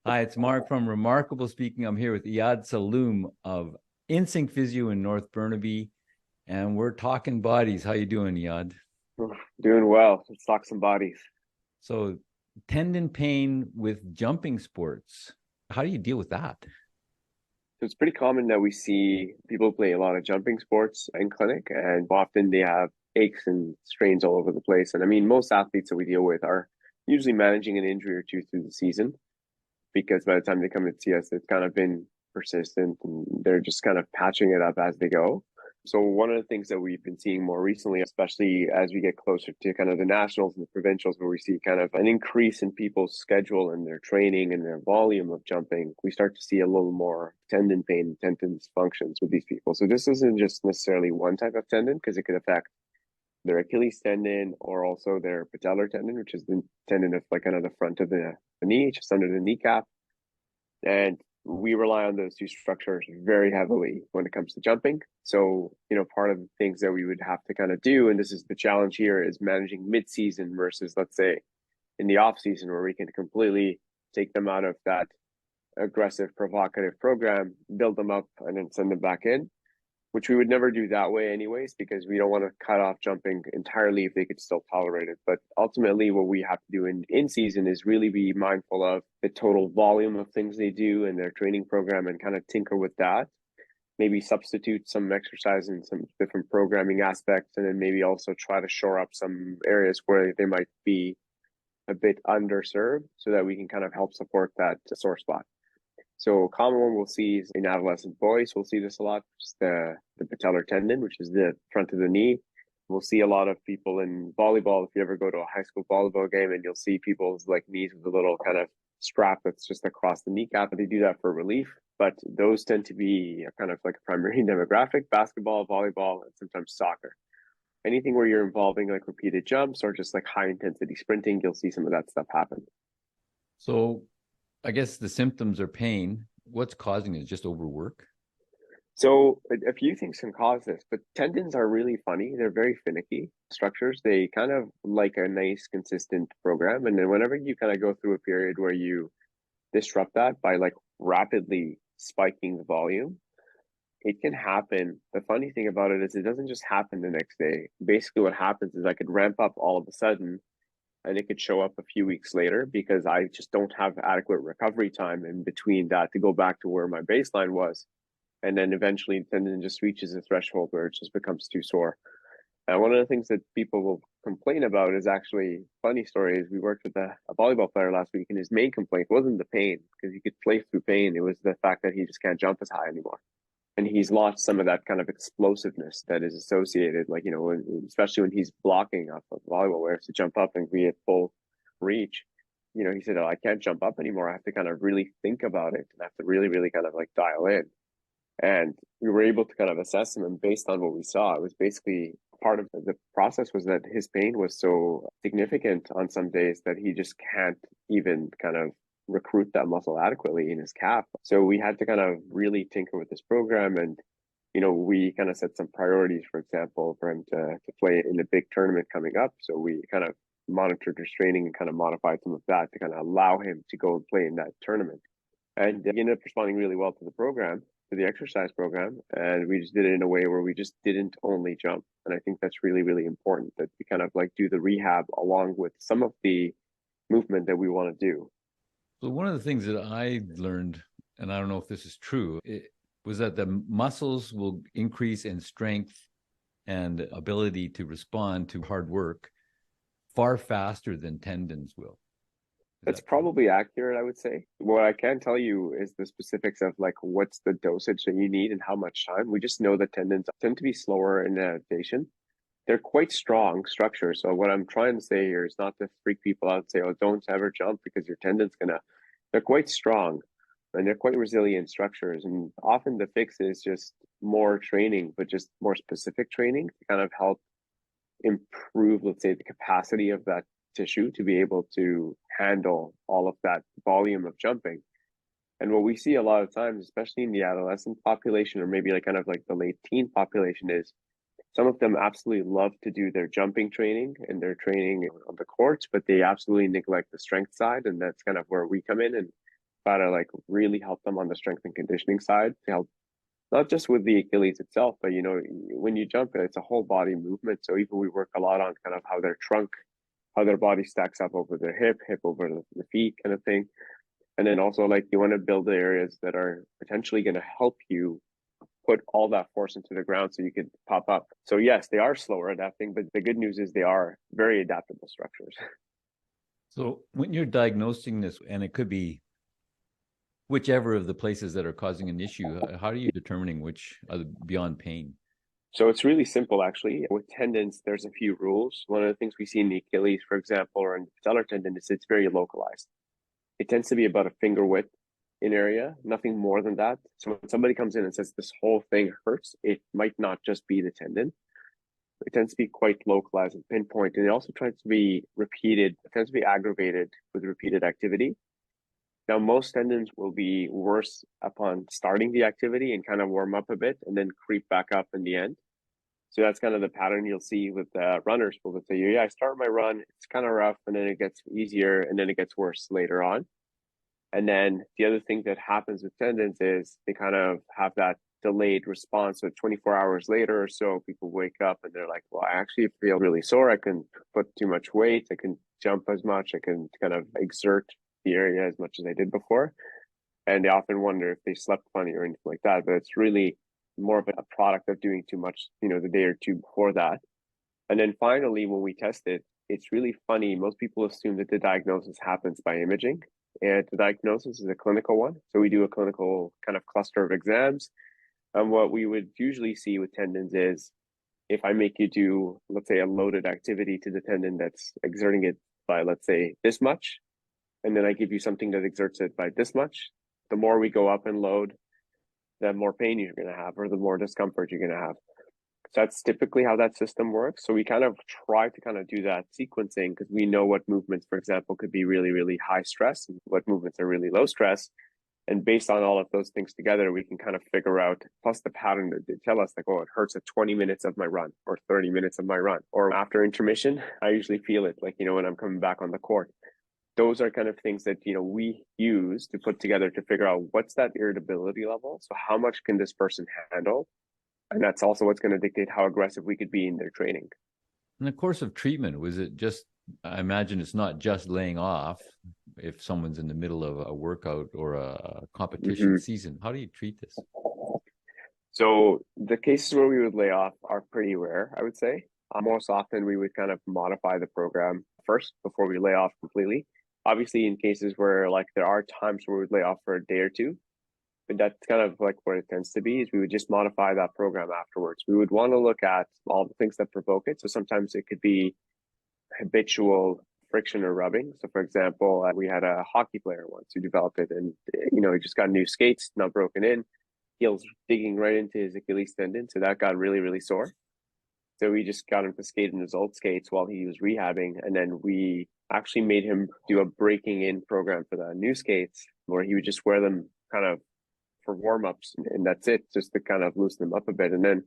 Hi, it's Mark from Remarkable Speaking. I'm here with Iyad Salloum of Insync Physio in North Burnaby, and we're talking bodies. How you doing, Iyad? Doing well. Let's talk some bodies. So, tendon pain with jumping sports. How do you deal with that? So it's pretty common that we see people play a lot of jumping sports in clinic, and often they have aches and strains all over the place. And I mean, most athletes that we deal with are usually managing an injury or two through the season because by the time they come and see us, it's kind of been persistent and they're just kind of patching it up as they go. So one of the things that we've been seeing more recently, especially as we get closer to kind of the nationals and the provincials, where we see kind of an increase in people's schedule and their training and their volume of jumping, we start to see a little more tendon pain, tendon dysfunctions with these people. So this isn't just necessarily one type of tendon because it could affect their Achilles tendon or also their patellar tendon, which is the tendon of like kind of the front of the knee, just under the kneecap. And we rely on those two structures very heavily when it comes to jumping. So, part of the things that we would have to kind of do, and this is the challenge here, is managing mid-season versus, let's say, in the off season where we can completely take them out of that aggressive, provocative program, build them up, and then send them back in, which we would never do that way anyways, because we don't want to cut off jumping entirely if they could still tolerate it. But ultimately, what we have to do in season is really be mindful of the total volume of things they do in their training program and kind of tinker with that. Maybe substitute some exercise and some different programming aspects, and then maybe also try to shore up some areas where they might be a bit underserved so that we can kind of help support that sore spot. So a common one we'll see is in adolescent boys. We'll see this a lot. It's the patellar tendon, which is the front of the knee. We'll see a lot of people in volleyball. If you ever go to a high school volleyball game and you'll see people's like knees with a little kind of strap that's just across the kneecap, and they do that for relief. But those tend to be kind of like a primary demographic: basketball, volleyball, and sometimes soccer. Anything where you're involving like repeated jumps or just like high intensity sprinting, you'll see some of that stuff happen. So, I guess the symptoms are pain. What's causing it? Just overwork? So a few things can cause this, but tendons are really funny. They're very finicky structures. They kind of like a nice, consistent program. And then whenever you kind of go through a period where you disrupt that by like rapidly spiking the volume, it can happen. The funny thing about it is it doesn't just happen the next day. Basically, what happens is I could ramp up all of a sudden and it could show up a few weeks later because I just don't have adequate recovery time in between that to go back to where my baseline was. And then eventually the tendon just reaches a threshold where it just becomes too sore. And one of the things that people will complain about is actually funny story is we worked with a volleyball player last week, and his main complaint wasn't the pain because he could play through pain. It was the fact that he just can't jump as high anymore. And he's lost some of that kind of explosiveness that is associated, like, especially when he's blocking off of volleyball, where he has to jump up and be at full reach. He said, "Oh, I can't jump up anymore. I have to kind of really think about it and I have to really, really kind of like dial in." And we were able to kind of assess him, and based on what we saw, it was basically part of the process was that his pain was so significant on some days that he just can't even kind of recruit that muscle adequately in his calf. So we had to kind of really tinker with this program, and we kind of set some priorities, for example, for him to play in a big tournament coming up. So we kind of monitored his training and kind of modified some of that to kind of allow him to go and play in that tournament. And he ended up responding really well to the program, to the exercise program. And we just did it in a way where we just didn't only jump. And I think that's really, really important that we kind of like do the rehab along with some of the movement that we want to do. So, one of the things that I learned, and I don't know if this is true, was that the muscles will increase in strength and ability to respond to hard work far faster than tendons will. That's probably accurate, I would say. What I can tell you is the specifics of like what's the dosage that you need and how much time. We just know that tendons tend to be slower in adaptation. They're quite strong structures. So what I'm trying to say here is not to freak people out and say, "Oh, don't ever jump because your tendon's gonna." They're quite strong and they're quite resilient structures. And often the fix is just more training, but just more specific training to kind of help improve, let's say, the capacity of that tissue to be able to handle all of that volume of jumping. And what we see a lot of times, especially in the adolescent population, or maybe like kind of like the late teen population, is some of them absolutely love to do their jumping training and their training on the courts, but they absolutely neglect the strength side. And that's kind of where we come in and try to like really help them on the strength and conditioning side to help not just with the Achilles itself, but when you jump, it's a whole body movement. So even we work a lot on kind of how their trunk, how their body stacks up over their hip over the feet kind of thing. And then also like you want to build the areas that are potentially going to help you put all that force into the ground so you could pop up. So yes, they are slower adapting, but the good news is they are very adaptable structures. So when you're diagnosing this, and it could be whichever of the places that are causing an issue, how are you determining which are beyond pain? So it's really simple, actually. With tendons, there's a few rules. One of the things we see in the Achilles, for example, or in the patellar tendon is it's very localized. It tends to be about a finger width in area, nothing more than that. So when somebody comes in and says this whole thing hurts, it might not just be the tendon. It tends to be quite localized and pinpoint. And it also tries to be repeated, it tends to be aggravated with repeated activity. Now, most tendons will be worse upon starting the activity and kind of warm up a bit and then creep back up in the end. So that's kind of the pattern you'll see with runners. People say, yeah, I start my run, it's kind of rough, and then it gets easier, and then it gets worse later on. And then the other thing that happens with tendons is they kind of have that delayed response. So 24 hours later or so, people wake up and they're like, well, I actually feel really sore. I can put too much weight. I can jump as much. I can kind of exert the area as much as I did before. And they often wonder if they slept funny or anything like that. But it's really more of a product of doing too much, the day or two before that. And then finally, when we test it, it's really funny. Most people assume that the diagnosis happens by imaging, and the diagnosis is a clinical one. So we do a clinical kind of cluster of exams. And what we would usually see with tendons is if I make you do, let's say, a loaded activity to the tendon that's exerting it by, let's say, this much, and then I give you something that exerts it by this much, the more we go up in load, the more pain you're going to have or the more discomfort you're going to have. So that's typically how that system works. So we kind of try to kind of do that sequencing because we know what movements, for example, could be really, really high stress and what movements are really low stress. And based on all of those things together, we can kind of figure out, plus the pattern that they tell us, like, oh, it hurts at 20 minutes of my run or 30 minutes of my run. Or after intermission, I usually feel it, like, when I'm coming back on the court. Those are kind of things that, we use to put together to figure out what's that irritability level. So how much can this person handle? And that's also what's going to dictate how aggressive we could be in their training. In the course of treatment, was it just, I imagine it's not just laying off if someone's in the middle of a workout or a competition season. How do you treat this? So the cases where we would lay off are pretty rare, I would say. Most often we would kind of modify the program first before we lay off completely. Obviously, in cases where like there are times where we would lay off for a day or two, but that's kind of like what it tends to be is we would just modify that program afterwards. We would want to look at all the things that provoke it. So sometimes it could be habitual friction or rubbing. So for example, we had a hockey player once who developed it and, he just got new skates, not broken in. Heels digging right into his Achilles tendon. So that got really, really sore. So we just got him to skate in his old skates while he was rehabbing. And then we actually made him do a breaking in program for the new skates where he would just wear them kind of for warm-ups and that's it, just to kind of loosen them up a bit. And then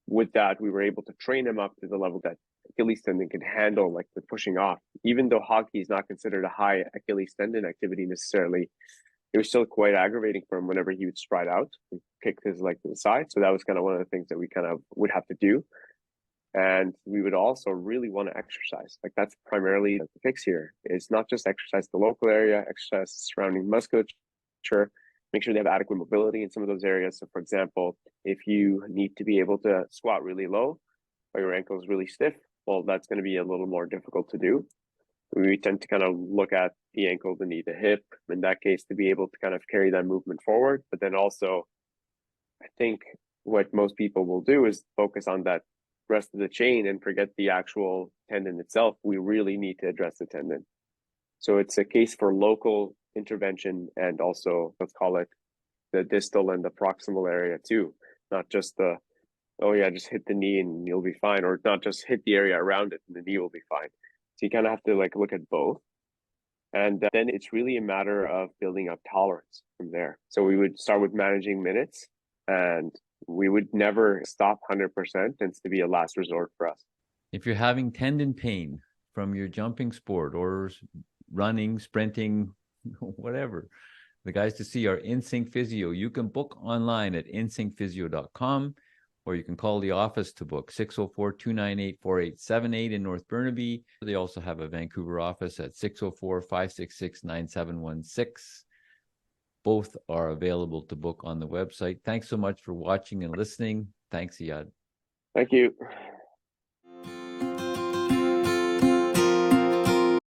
with that, we were able to train him up to the level that Achilles tendon can handle, like the pushing off. Even though hockey is not considered a high Achilles tendon activity necessarily, it was still quite aggravating for him whenever he would stride out and kick his leg to the side. So that was kind of one of the things that we kind of would have to do. And we would also really want to exercise. Like that's primarily the fix here. It's not just exercise the local area, exercise the surrounding musculature, make sure they have adequate mobility in some of those areas. So for example, if you need to be able to squat really low or your ankle is really stiff, well, that's going to be a little more difficult to do. We tend to kind of look at the ankle, the knee, the hip, in that case, to be able to kind of carry that movement forward. But then also, I think what most people will do is focus on that rest of the chain and forget the actual tendon itself. We really need to address the tendon. So it's a case for local intervention and also, let's call it the distal and the proximal area too, not just the, oh yeah, just hit the knee and you'll be fine, or not just hit the area around it and the knee will be fine. So you kind of have to like look at both. And then it's really a matter of building up tolerance from there. So we would start with managing minutes and we would never stop 100%. Tends to be a last resort for us. If you're having tendon pain from your jumping sport or running, sprinting, whatever, the guys to see are Insync Physio. You can book online at insyncphysio.com, or you can call the office to book 604-298-4878 in North Burnaby. They also have a Vancouver office at 604-566-9716. Both are available to book on the website. Thanks so much for watching and listening. Thanks, Iyad. Thank you.